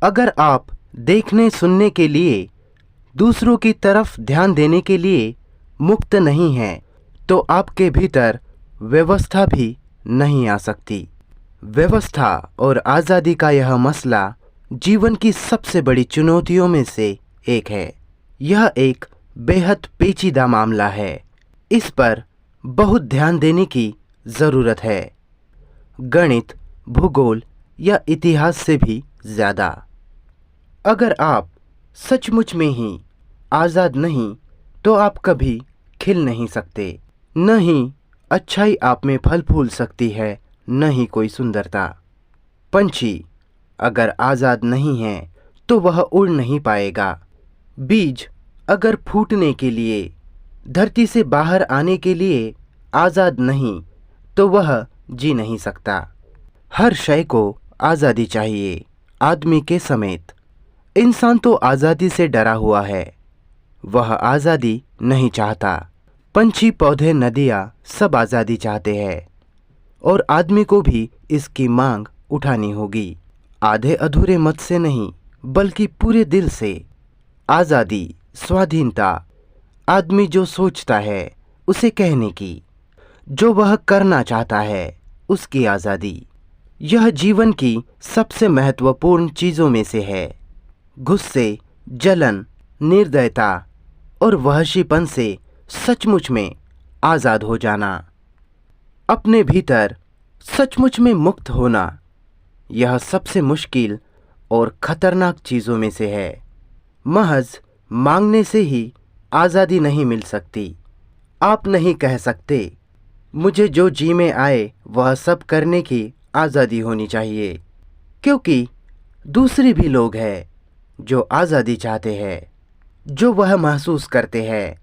अगर आप देखने सुनने के लिए, दूसरों की तरफ ध्यान देने के लिए मुक्त नहीं हैं, तो आपके भीतर व्यवस्था भी नहीं आ सकती। व्यवस्था और आज़ादी का यह मसला जीवन की सबसे बड़ी चुनौतियों में से एक है। यह एक बेहद पेचीदा मामला है। इस पर बहुत ध्यान देने की ज़रूरत है, गणित, भूगोल या इतिहास से भी ज़्यादा। अगर आप सचमुच में ही आज़ाद नहीं, तो आप कभी खिल नहीं सकते। न ही अच्छाई आप में फल फूल सकती है, न ही कोई सुंदरता। पंछी अगर आज़ाद नहीं है तो वह उड़ नहीं पाएगा। बीज अगर फूटने के लिए, धरती से बाहर आने के लिए आज़ाद नहीं, तो वह जी नहीं सकता। हर शय को आज़ादी चाहिए, आदमी के समेत। इंसान तो आज़ादी से डरा हुआ है, वह आज़ादी नहीं चाहता। पंछी, पौधे, नदियाँ सब आज़ादी चाहते हैं, और आदमी को भी इसकी मांग उठानी होगी। आधे अधूरे मत से नहीं, बल्कि पूरे दिल से। आज़ादी, स्वाधीनता, आदमी जो सोचता है उसे कहने की, जो वह करना चाहता है उसकी आज़ादी। यह जीवन की सबसे महत्वपूर्ण चीज़ों में से है। गुस्से, जलन, निर्दयता और वहशीपन से सचमुच में आज़ाद हो जाना, अपने भीतर सचमुच में मुक्त होना, यह सबसे मुश्किल और खतरनाक चीज़ों में से है। महज मांगने से ही आज़ादी नहीं मिल सकती। आप नहीं कह सकते, मुझे जो जी में आए वह सब करने की आज़ादी होनी चाहिए, क्योंकि दूसरे भी लोग हैं जो आज़ादी चाहते हैं। जो वह महसूस करते हैं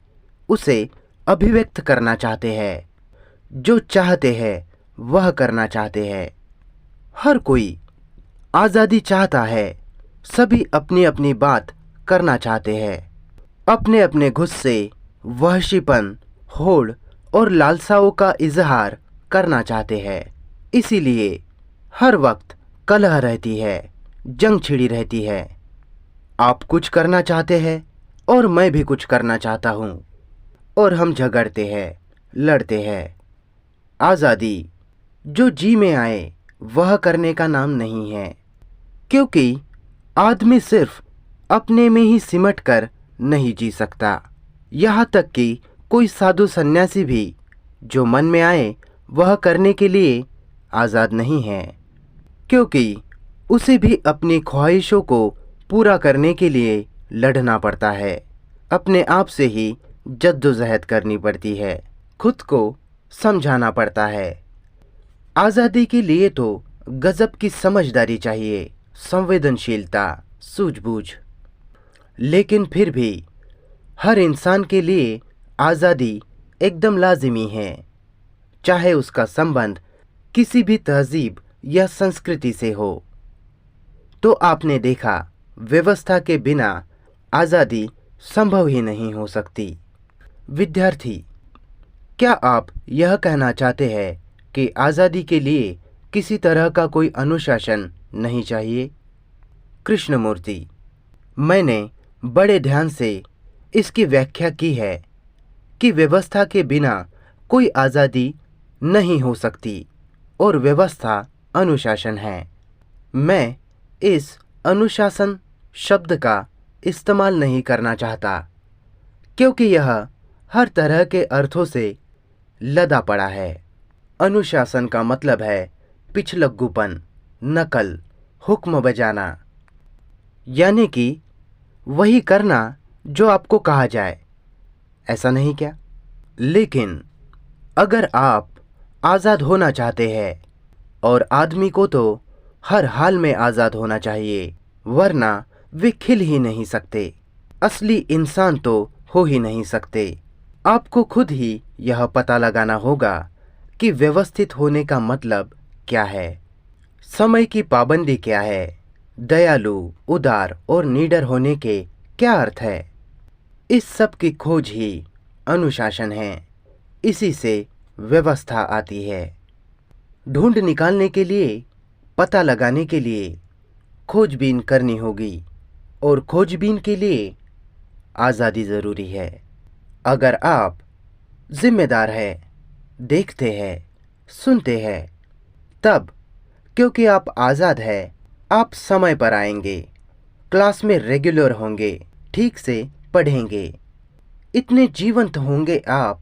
उसे अभिव्यक्त करना चाहते हैं, जो चाहते हैं वह करना चाहते हैं। हर कोई आज़ादी चाहता है। सभी अपनी अपनी बात करना चाहते हैं, अपने अपने गुस्से, वहशीपन, होड़ और लालसाओं का इजहार करना चाहते हैं। इसीलिए हर वक्त कलह रहती है, जंग छिड़ी रहती है। आप कुछ करना चाहते हैं और मैं भी कुछ करना चाहता हूँ, और हम झगड़ते हैं, लड़ते हैं। आज़ादी जो जी में आए वह करने का नाम नहीं है, क्योंकि आदमी सिर्फ अपने में ही सिमट कर नहीं जी सकता। यहाँ तक कि कोई साधु सन्यासी भी जो मन में आए वह करने के लिए आज़ाद नहीं है, क्योंकि उसे भी अपनी ख्वाहिशों को पूरा करने के लिए लड़ना पड़ता है। अपने आप से ही जद्दोजहद करनी पड़ती है, खुद को समझाना पड़ता है। आज़ादी के लिए तो गजब की समझदारी चाहिए, संवेदनशीलता, सूझबूझ। लेकिन फिर भी हर इंसान के लिए आज़ादी एकदम लाजिमी है, चाहे उसका संबंध किसी भी तहजीब या संस्कृति से हो। तो आपने देखा, व्यवस्था के बिना आज़ादी संभव ही नहीं हो सकती। विद्यार्थी, क्या आप यह कहना चाहते हैं कि आज़ादी के लिए किसी तरह का कोई अनुशासन नहीं चाहिए? कृष्णमूर्ति, मैंने बड़े ध्यान से इसकी व्याख्या की है कि व्यवस्था के बिना कोई आज़ादी नहीं हो सकती, और व्यवस्था अनुशासन है। मैं इस अनुशासन शब्द का इस्तेमाल नहीं करना चाहता, क्योंकि यह हर तरह के अर्थों से लदा पड़ा है। अनुशासन का मतलब है पिछलग्गूपन, नकल, हुक्म बजाना, यानी कि वही करना जो आपको कहा जाए, ऐसा नहीं क्या? लेकिन अगर आप आज़ाद होना चाहते हैं, और आदमी को तो हर हाल में आज़ाद होना चाहिए, वरना वे खिल ही नहीं सकते, असली इंसान तो हो ही नहीं सकते। आपको खुद ही यह पता लगाना होगा कि व्यवस्थित होने का मतलब क्या है, समय की पाबंदी क्या है, दयालु, उदार और निडर होने के क्या अर्थ है। इस सब की खोज ही अनुशासन है। इसी से व्यवस्था आती है। ढूंढ निकालने के लिए, पता लगाने के लिए, खोजबीन करनी होगी और खोजबीन के लिए आज़ादी ज़रूरी है। अगर आप जिम्मेदार है, देखते हैं, सुनते हैं, तब क्योंकि आप आज़ाद है, आप समय पर आएंगे, क्लास में रेगुलर होंगे, ठीक से पढ़ेंगे, इतने जीवंत होंगे आप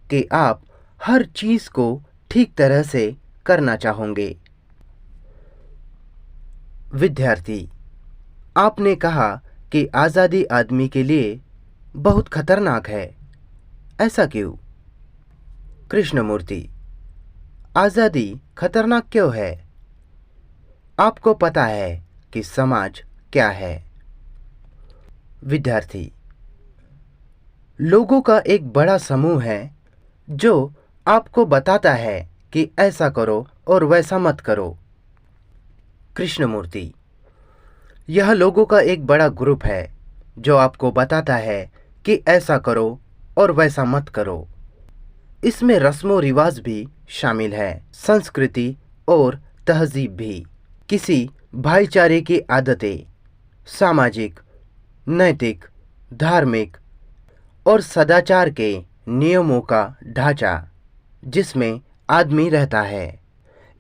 कि आप हर चीज़ को ठीक तरह से करना चाहोगे। विद्यार्थी, आपने कहा कि आज़ादी आदमी के लिए बहुत खतरनाक है, ऐसा क्यों? कृष्णमूर्ति, आज़ादी खतरनाक क्यों है? आपको पता है कि समाज क्या है? विद्यार्थी, लोगों का एक बड़ा समूह है जो आपको बताता है कि ऐसा करो और वैसा मत करो। कृष्णमूर्ति, यह लोगों का एक बड़ा ग्रुप है जो आपको बताता है कि ऐसा करो और वैसा मत करो। इसमें रस्मों रिवाज भी शामिल है, संस्कृति और तहजीब भी, किसी भाईचारे की आदतें, सामाजिक, नैतिक, धार्मिक और सदाचार के नियमों का ढांचा जिसमें आदमी रहता है,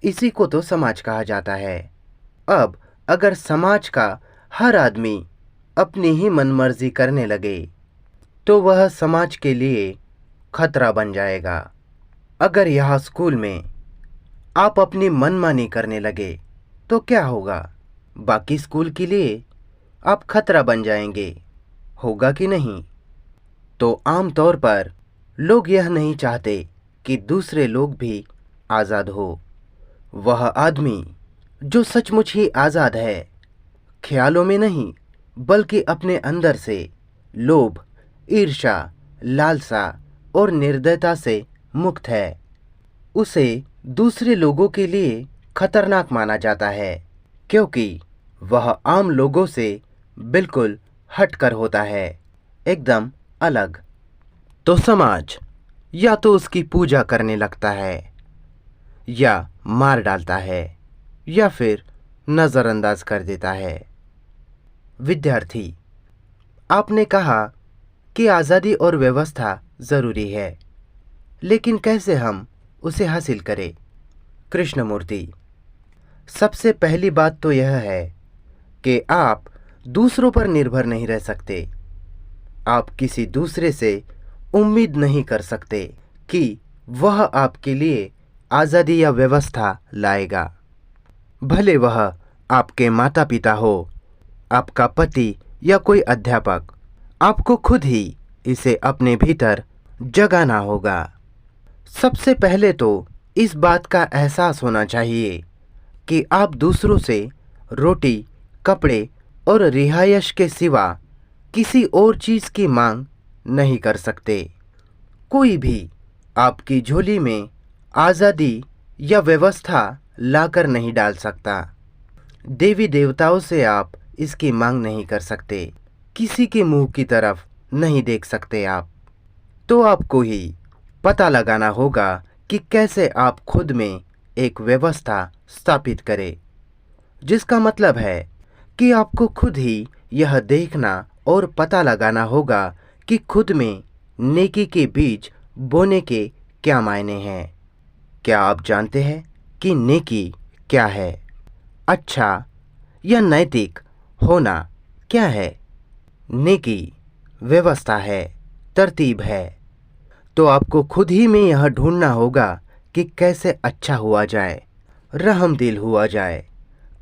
इसी को तो समाज कहा जाता है। अब अगर समाज का हर आदमी अपनी ही मनमर्जी करने लगे तो वह समाज के लिए खतरा बन जाएगा। अगर यहाँ स्कूल में आप अपनी मनमानी करने लगे तो क्या होगा? बाकी स्कूल के लिए आप खतरा बन जाएंगे, होगा कि नहीं? तो आमतौर पर लोग यह नहीं चाहते कि दूसरे लोग भी आज़ाद हो। वह आदमी जो सचमुच ही आज़ाद है, ख्यालों में नहीं बल्कि अपने अंदर से लोभ, ईर्ष्या, लालसा और निर्दयता से मुक्त है, उसे दूसरे लोगों के लिए खतरनाक माना जाता है क्योंकि वह आम लोगों से बिल्कुल हटकर होता है, एकदम अलग। तो समाज या तो उसकी पूजा करने लगता है या मार डालता है या फिर नज़रअंदाज कर देता है। विद्यार्थी, आपने कहा कि आज़ादी और व्यवस्था ज़रूरी है, लेकिन कैसे हम उसे हासिल करें? कृष्णमूर्ति, सबसे पहली बात तो यह है कि आप दूसरों पर निर्भर नहीं रह सकते। आप किसी दूसरे से उम्मीद नहीं कर सकते कि वह आपके लिए आज़ादी या व्यवस्था लाएगा। भले वह आपके माता पिता हो, आपका पति या कोई अध्यापक, आपको खुद ही इसे अपने भीतर जगाना होगा। सबसे पहले तो इस बात का एहसास होना चाहिए कि आप दूसरों से रोटी, कपड़े और रिहायश के सिवा किसी और चीज़ की मांग नहीं कर सकते। कोई भी आपकी झोली में आज़ादी या व्यवस्था लाकर नहीं डाल सकता। देवी देवताओं से आप इसकी मांग नहीं कर सकते, किसी के मुंह की तरफ नहीं देख सकते आप। तो आपको ही पता लगाना होगा कि कैसे आप खुद में एक व्यवस्था स्थापित करें, जिसका मतलब है कि आपको खुद ही यह देखना और पता लगाना होगा कि खुद में नेकी के बीज बोने के क्या मायने हैं। क्या आप जानते हैं कि नेकी क्या है? अच्छा या नैतिक होना क्या है? नेकी व्यवस्था है, तरतीब है। तो आपको खुद ही में यह ढूंढना होगा कि कैसे अच्छा हुआ जाए, रहमदिल हुआ जाए,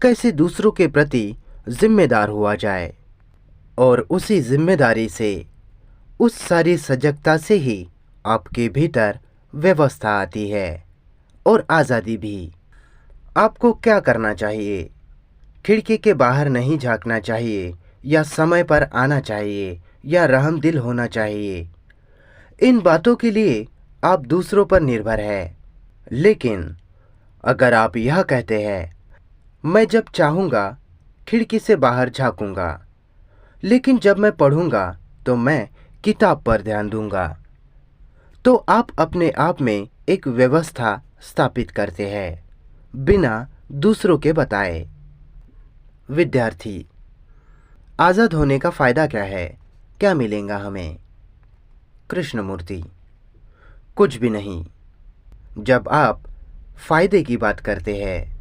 कैसे दूसरों के प्रति जिम्मेदार हुआ जाए। और उसी जिम्मेदारी से, उस सारी सजगता से ही आपके भीतर व्यवस्था आती है और आज़ादी भी। आपको क्या करना चाहिए? खिड़की के बाहर नहीं झांकना चाहिए, या समय पर आना चाहिए, या रहमदिल होना चाहिए। इन बातों के लिए आप दूसरों पर निर्भर है। लेकिन अगर आप यह कहते हैं, मैं जब चाहूँगा खिड़की से बाहर झांकूंगा, लेकिन जब मैं पढ़ूंगा तो मैं किताब पर ध्यान दूंगा, तो आप अपने आप में एक व्यवस्था स्थापित करते हैं बिना दूसरों के बताए। विद्यार्थी, आज़ाद होने का फ़ायदा क्या है? क्या मिलेगा हमें? कृष्णमूर्ति, कुछ भी नहीं। जब आप फ़ायदे की बात करते हैं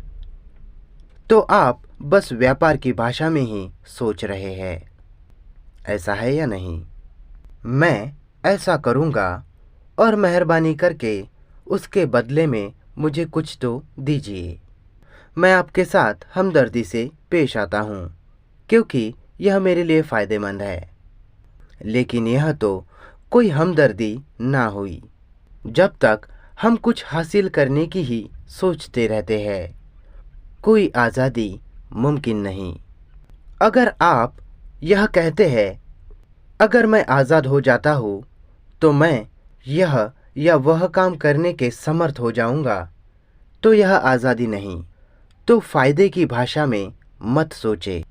तो आप बस व्यापार की भाषा में ही सोच रहे हैं। ऐसा है या नहीं? मैं ऐसा करूँगा और मेहरबानी करके उसके बदले में मुझे कुछ तो दीजिए। मैं आपके साथ हमदर्दी से पेश आता हूँ क्योंकि यह मेरे लिए फ़ायदेमंद है। लेकिन यह तो कोई हमदर्दी ना हुई जब तक हम कुछ हासिल करने की ही सोचते रहते हैं। कोई आज़ादी मुमकिन नहीं। अगर आप यह कहते हैं अगर मैं आज़ाद हो जाता हूँ तो मैं यह या वह काम करने के समर्थ हो जाऊँगा, तो यह आज़ादी नहीं। तो फ़ायदे की भाषा में मत सोचे।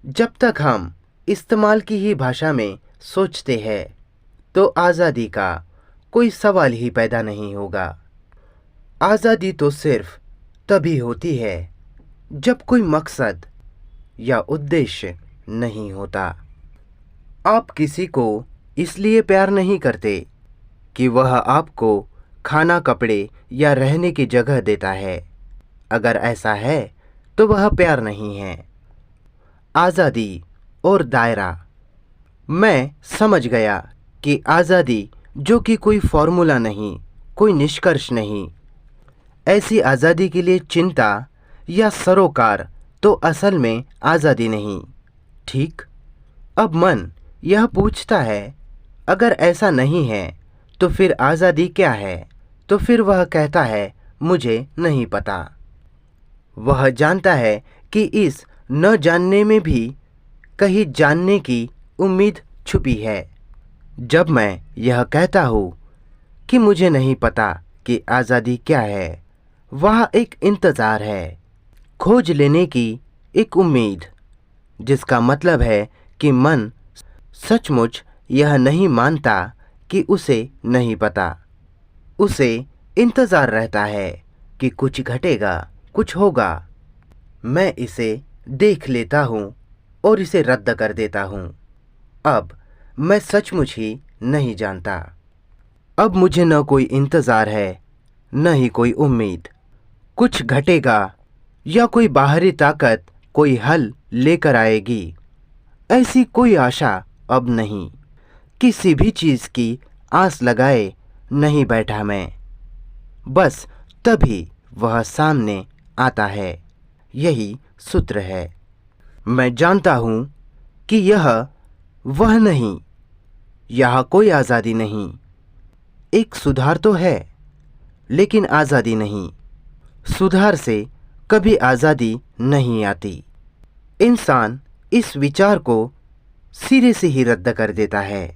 जब तक हम इस्तेमाल की ही भाषा में सोचते हैं तो आज़ादी का कोई सवाल ही पैदा नहीं होगा। आज़ादी तो सिर्फ तभी होती है जब कोई मकसद या उद्देश्य नहीं होता। आप किसी को इसलिए प्यार नहीं करते कि वह आपको खाना, कपड़े या रहने की जगह देता है। अगर ऐसा है तो वह प्यार नहीं है। आज़ादी और दायरा। मैं समझ गया कि आज़ादी जो कि कोई फॉर्मूला नहीं, कोई निष्कर्ष नहीं। ऐसी आज़ादी के लिए चिंता या सरोकार तो असल में आज़ादी नहीं। ठीक? अब मन यह पूछता है अगर ऐसा नहीं है तो फिर आज़ादी क्या है? तो फिर वह कहता है मुझे नहीं पता। वह जानता है कि इस न जानने में भी कहीं जानने की उम्मीद छुपी है। जब मैं यह कहता हूँ कि मुझे नहीं पता कि आज़ादी क्या है, वह एक इंतज़ार है, खोज लेने की एक उम्मीद, जिसका मतलब है कि मन सचमुच यह नहीं मानता कि उसे नहीं पता। उसे इंतज़ार रहता है कि कुछ घटेगा, कुछ होगा। मैं इसे देख लेता हूँ और इसे रद्द कर देता हूँ। अब मैं सचमुच ही नहीं जानता। अब मुझे न कोई इंतज़ार है, न ही कोई उम्मीद। कुछ घटेगा या कोई बाहरी ताकत कोई हल लेकर आएगी, ऐसी कोई आशा अब नहीं। किसी भी चीज़ की आस लगाए नहीं बैठा मैं। बस तभी वह सामने आता है। यही सूत्र है। मैं जानता हूँ कि यह वह नहीं, यहाँ कोई आज़ादी नहीं। एक सुधार तो है, लेकिन आज़ादी नहीं। सुधार से कभी आज़ादी नहीं आती। इंसान इस विचार को सिरे से ही रद्द कर देता है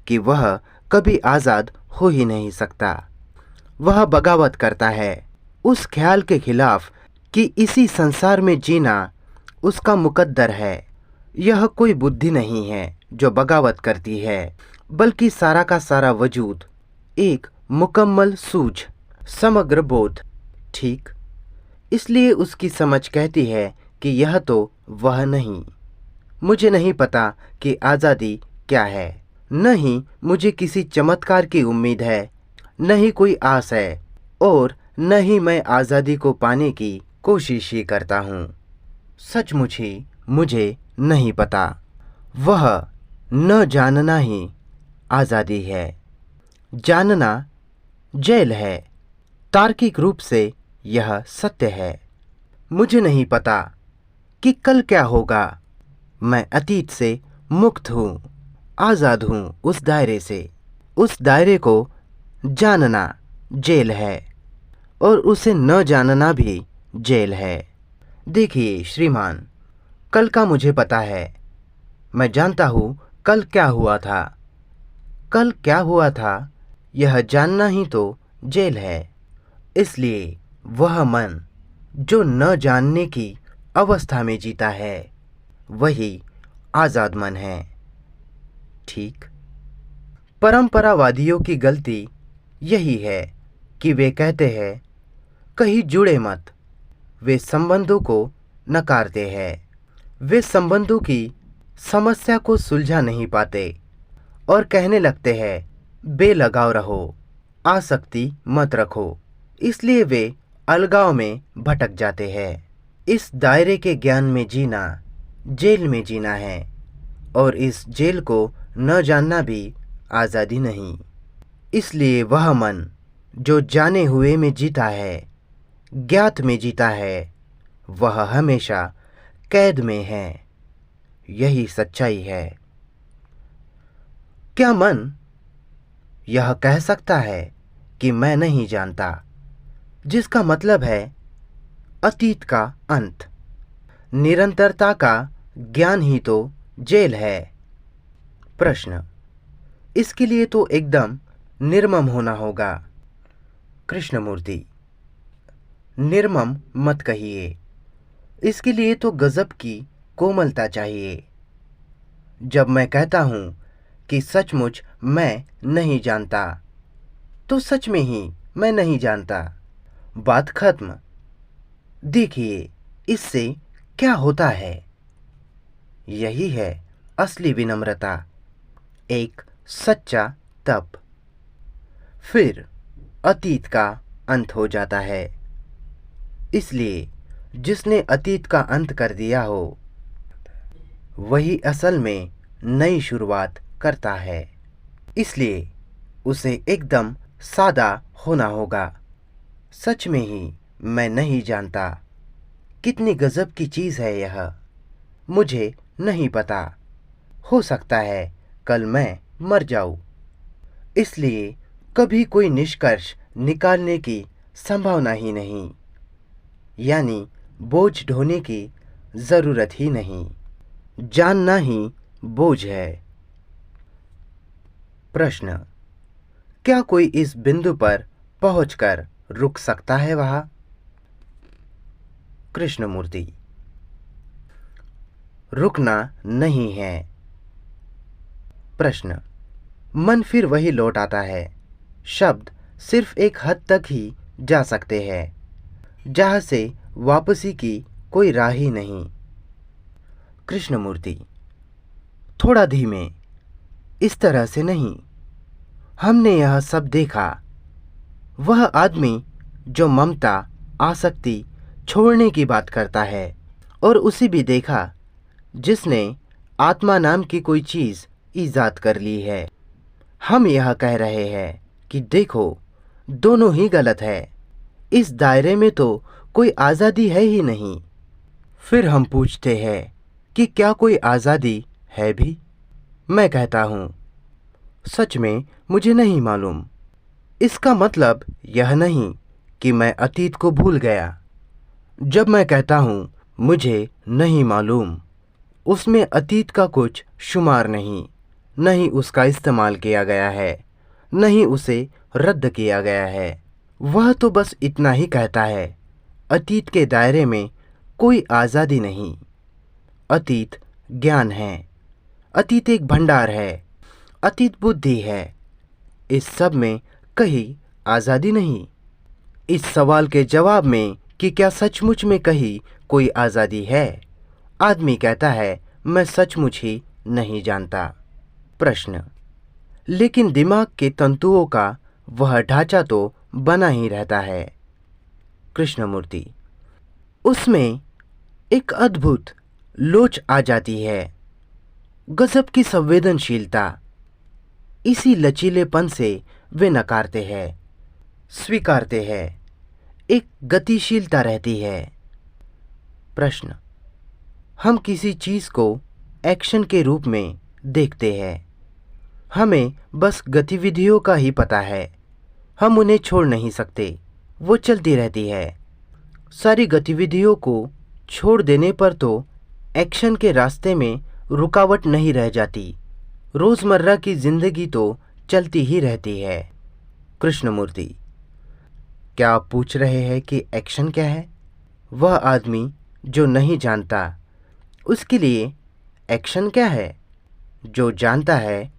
कि वह कभी आज़ाद हो ही नहीं सकता। वह बगावत करता है उस ख्याल के खिलाफ कि इसी संसार में जीना उसका मुकद्दर है। यह कोई बुद्धि नहीं है जो बगावत करती है, बल्कि सारा का सारा वजूद एक मुकम्मल सूझ, समग्र बोध। ठीक? इसलिए उसकी समझ कहती है कि यह तो वह नहीं। मुझे नहीं पता कि आज़ादी क्या है, न ही मुझे किसी चमत्कार की उम्मीद है, न ही कोई आस है, और न ही मैं आज़ादी को पाने की कोशिश ही करता हूँ। सचमुच ही मुझे नहीं पता। वह न जानना ही आज़ादी है। जानना जेल है। तार्किक रूप से यह सत्य है। मुझे नहीं पता कि कल क्या होगा। मैं अतीत से मुक्त हूँ, आज़ाद हूँ उस दायरे से। उस दायरे को जानना जेल है और उसे न जानना भी जेल है। देखिए श्रीमान, कल का मुझे पता है। मैं जानता हूँ कल क्या हुआ था। कल क्या हुआ था यह जानना ही तो जेल है। इसलिए वह मन जो न जानने की अवस्था में जीता है, वही आज़ाद मन है। ठीक? परंपरावादियों की गलती यही है कि वे कहते हैं कहीं जुड़े मत। वे संबंधों को नकारते हैं। वे संबंधों की समस्या को सुलझा नहीं पाते और कहने लगते हैं, बेलगाव रहो, आसक्ति मत रखो। इसलिए वे अलगाव में भटक जाते हैं। इस दायरे के ज्ञान में जीना जेल में जीना है, और इस जेल को न जानना भी आज़ादी नहीं। इसलिए वह मन जो जाने हुए में जीता है, ज्ञात में जीता है, वह हमेशा कैद में है। यही सच्चाई है। क्या मन यह कह सकता है कि मैं नहीं जानता, जिसका मतलब है अतीत का अंत? निरंतरता का ज्ञान ही तो जेल है। प्रश्न, इसके लिए तो एकदम निर्मम होना होगा। कृष्णमूर्ति, निर्मम मत कहिए, इसके लिए तो गजब की कोमलता चाहिए। जब मैं कहता हूं कि सचमुच मैं नहीं जानता, तो सच में ही मैं नहीं जानता। बात खत्म। देखिए इससे क्या होता है। यही है असली विनम्रता, एक सच्चा तप। फिर अतीत का अंत हो जाता है। इसलिए जिसने अतीत का अंत कर दिया हो, वही असल में नई शुरुआत करता है। इसलिए उसे एकदम सादा होना होगा। सच में ही मैं नहीं जानता। कितनी गजब की चीज़ है यह। मुझे नहीं पता। हो सकता है कल मैं मर जाऊं। इसलिए कभी कोई निष्कर्ष निकालने की संभावना ही नहीं, यानी बोझ ढोने की ज़रूरत ही नहीं। जानना ही बोझ है। प्रश्न, क्या कोई इस बिंदु पर पहुंचकर रुक सकता है वहां? कृष्णमूर्ति, रुकना नहीं है। प्रश्न, मन फिर वही लौट आता है। शब्द सिर्फ एक हद तक ही जा सकते हैं, जहां से वापसी की कोई राह ही नहीं। कृष्णमूर्ति, थोड़ा धीमे, इस तरह से नहीं। हमने यह सब देखा। वह आदमी जो ममता आसक्ति छोड़ने की बात करता है, और उसी भी देखा जिसने आत्मा नाम की कोई चीज़ ईजाद कर ली है। हम यह कह रहे हैं कि देखो, दोनों ही गलत है। इस दायरे में तो कोई आज़ादी है ही नहीं। फिर हम पूछते हैं कि क्या कोई आज़ादी है भी? मैं कहता हूँ, सच में मुझे नहीं मालूम। इसका मतलब यह नहीं कि मैं अतीत को भूल गया। जब मैं कहता हूँ मुझे नहीं मालूम, उसमें अतीत का कुछ शुमार नहीं उसका इस्तेमाल किया गया है, नहीं उसे रद्द किया गया है। वह तो बस इतना ही कहता है, अतीत के दायरे में कोई आज़ादी नहीं। अतीत ज्ञान है, अतीत एक भंडार है, अतीत बुद्धि है। इस सब में कहीं आज़ादी नहीं। इस सवाल के जवाब में कि क्या सचमुच में कहीं कोई आज़ादी है, आदमी कहता है, मैं सचमुच ही नहीं जानता। प्रश्न, लेकिन दिमाग के तंतुओं का वह ढांचा तो बना ही रहता है। कृष्णमूर्ति, उसमें एक अद्भुत लोच आ जाती है, गजब की संवेदनशीलता। इसी लचीलेपन से वे नकारते हैं, स्वीकारते हैं, एक गतिशीलता रहती है। प्रश्न, हम किसी चीज़ को एक्शन के रूप में देखते हैं। हमें बस गतिविधियों का ही पता है। हम उन्हें छोड़ नहीं सकते, वो चलती रहती है। सारी गतिविधियों को छोड़ देने पर तो एक्शन के रास्ते में रुकावट नहीं रह जाती। रोज़मर्रा की जिंदगी तो चलती ही रहती है। कृष्णमूर्ति, क्या आप पूछ रहे हैं कि एक्शन क्या है? वह आदमी जो नहीं जानता, उसके लिए एक्शन क्या है? जो जानता है,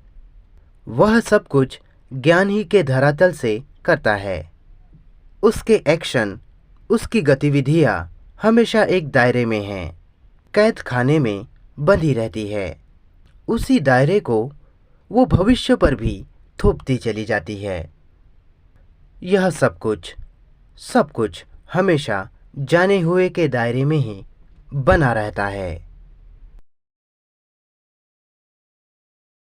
वह सब कुछ ज्ञान ही के धरातल से करता है। उसके एक्शन, उसकी गतिविधियाँ हमेशा एक दायरे में हैं। कैद खाने में बंधी रहती है, उसी दायरे को वो भविष्य पर भी थोपती चली जाती है। यह सब कुछ हमेशा जाने हुए के दायरे में ही बना रहता है।